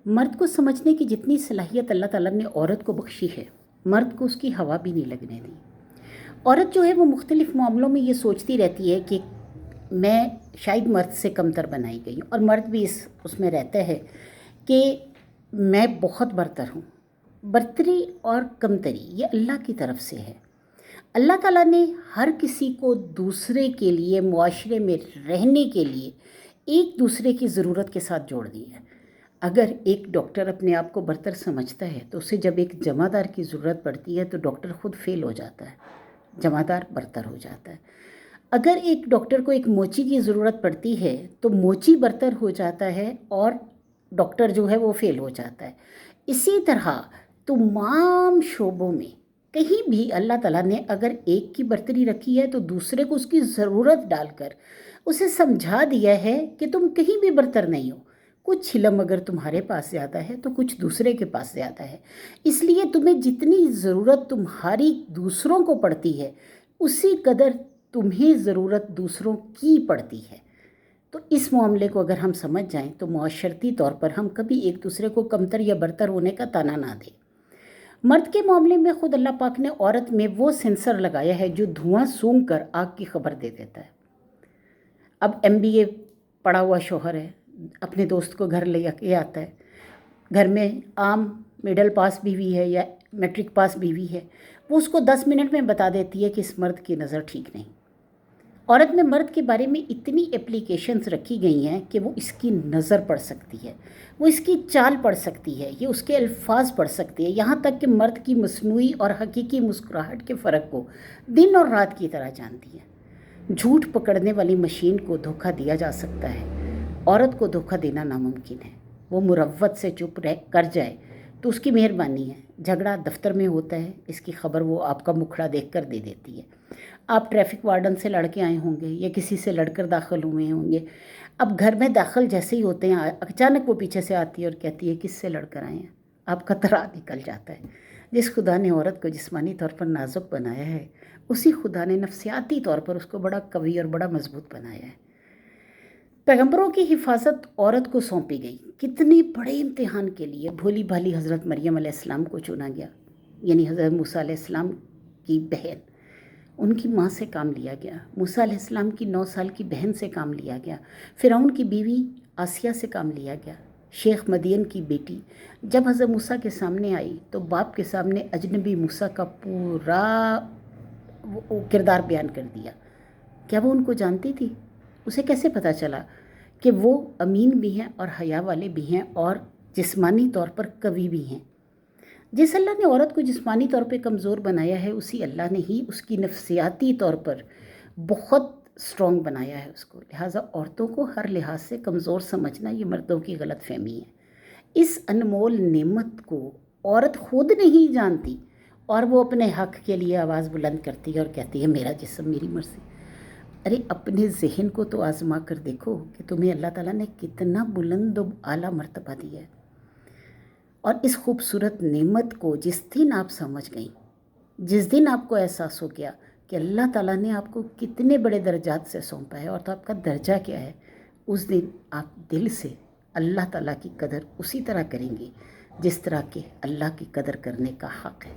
مرد کو سمجھنے کی جتنی صلاحیت اللہ تعالیٰ نے عورت کو بخشی ہے، مرد کو اس کی ہوا بھی نہیں لگنے دی۔ عورت جو ہے وہ مختلف معاملوں میں یہ سوچتی رہتی ہے کہ میں شاید مرد سے کمتر بنائی گئی ہوں، اور مرد بھی اس میں رہتا ہے کہ میں بہت برتر ہوں۔ برتری اور کمتری یہ اللہ کی طرف سے ہے۔ اللہ تعالیٰ نے ہر کسی کو دوسرے کے لیے، معاشرے میں رہنے کے لیے ایک دوسرے کی ضرورت کے ساتھ جوڑ دی ہے۔ اگر ایک ڈاکٹر اپنے آپ کو برتر سمجھتا ہے تو اسے جب ایک جمع دار کی ضرورت پڑتی ہے تو ڈاکٹر خود فیل ہو جاتا ہے، جمع دار برتر ہو جاتا ہے۔ اگر ایک ڈاکٹر کو ایک موچی کی ضرورت پڑتی ہے تو موچی برتر ہو جاتا ہے اور ڈاکٹر جو ہے وہ فیل ہو جاتا ہے۔ اسی طرح تمام شعبوں میں کہیں بھی اللہ تعالیٰ نے اگر ایک کی برتری رکھی ہے تو دوسرے کو اس کی ضرورت ڈال کر اسے سمجھا دیا ہے کہ تم کہیں بھی برتر نہیں ہو۔ کچھ علم اگر تمہارے پاس زیادہ ہے تو کچھ دوسرے کے پاس زیادہ ہے، اس لیے تمہیں جتنی ضرورت تمہاری دوسروں کو پڑتی ہے اسی قدر تمہیں ضرورت دوسروں کی پڑتی ہے۔ تو اس معاملے کو اگر ہم سمجھ جائیں تو معاشرتی طور پر ہم کبھی ایک دوسرے کو کمتر یا برتر ہونے کا طعنہ نہ دیں۔ مرد کے معاملے میں خود اللہ پاک نے عورت میں وہ سینسر لگایا ہے جو دھواں سونگھ کر آگ کی خبر دے دیتا ہے۔ اب MBA پڑھا ہوا شوہر ہے، اپنے دوست کو گھر لے کے آتا ہے، گھر میں عام مڈل پاس بیوی ہے یا میٹرک پاس بیوی ہے، وہ اس کو 10 منٹ میں بتا دیتی ہے کہ اس مرد کی نظر ٹھیک نہیں۔ عورت میں مرد کے بارے میں اتنی اپلیکیشنز رکھی گئی ہیں کہ وہ اس کی نظر پڑھ سکتی ہے، وہ اس کی چال پڑھ سکتی ہے، یہ اس کے الفاظ پڑھ سکتی ہے، یہاں تک کہ مرد کی مصنوعی اور حقیقی مسکراہٹ کے فرق کو دن اور رات کی طرح جانتی ہے۔ جھوٹ پکڑنے والی مشین کو دھوکہ دیا جا سکتا ہے، عورت کو دھوکہ دینا ناممکن ہے۔ وہ مروت سے چپ کر جائے تو اس کی مہربانی ہے۔ جھگڑا دفتر میں ہوتا ہے، اس کی خبر وہ آپ کا مکھڑا دیکھ کر دے دیتی ہے۔ آپ ٹریفک وارڈن سے لڑ کے آئے ہوں گے یا کسی سے لڑ کر داخل ہوئے ہوں گے، اب گھر میں داخل جیسے ہی ہوتے ہیں اچانک وہ پیچھے سے آتی ہے اور کہتی ہے کس سے لڑ کر آئے ہیں، آپ کا ترا نکل جاتا ہے۔ جس خدا نے عورت کو جسمانی طور پر نازک بنایا ہے، اسی خدا نے نفسیاتی طور پر اس کو بڑا قوی اور بڑا مضبوط بنایا ہے۔ پیغمبروں کی حفاظت عورت کو سونپی گئی۔ کتنے بڑے امتحان کے لیے بھولی بھالی حضرت مریم علیہ السلام کو چنا گیا، یعنی حضرت موسیٰ علیہ السلام کی بہن، ان کی ماں سے کام لیا گیا۔ موسیٰ علیہ السلام کی 9 سال کی بہن سے کام لیا گیا۔ فرعون کی بیوی آسیہ سے کام لیا گیا۔ شیخ مدین کی بیٹی جب حضرت موسیٰ کے سامنے آئی تو باپ کے سامنے اجنبی موسیٰ کا پورا کردار بیان کر دیا۔ کیا وہ ان کو جانتی تھی؟ اسے کیسے پتہ چلا کہ وہ امین بھی ہیں اور حیا والے بھی ہیں اور جسمانی طور پر قوی بھی ہیں؟ جس اللہ نے عورت کو جسمانی طور پہ کمزور بنایا ہے، اسی اللہ نے ہی اس کی نفسیاتی طور پر بہت اسٹرانگ بنایا ہے اس کو۔ لہٰذا عورتوں کو ہر لحاظ سے کمزور سمجھنا یہ مردوں کی غلط فہمی ہے۔ اس انمول نعمت کو عورت خود نہیں جانتی اور وہ اپنے حق کے لیے آواز بلند کرتی ہے اور کہتی ہے میرا جسم میری مرضی۔ ارے اپنے ذہن کو تو آزما کر دیکھو کہ تمہیں اللہ تعالیٰ نے کتنا بلند و اعلیٰ مرتبہ دیا ہے، اور اس خوبصورت نعمت کو جس دن آپ سمجھ گئیں، جس دن آپ کو احساس ہو گیا کہ اللہ تعالیٰ نے آپ کو کتنے بڑے درجات سے سونپا ہے اور تو آپ کا درجہ کیا ہے، اس دن آپ دل سے اللہ تعالیٰ کی قدر اسی طرح کریں گے جس طرح کہ اللہ کی قدر کرنے کا حق ہے۔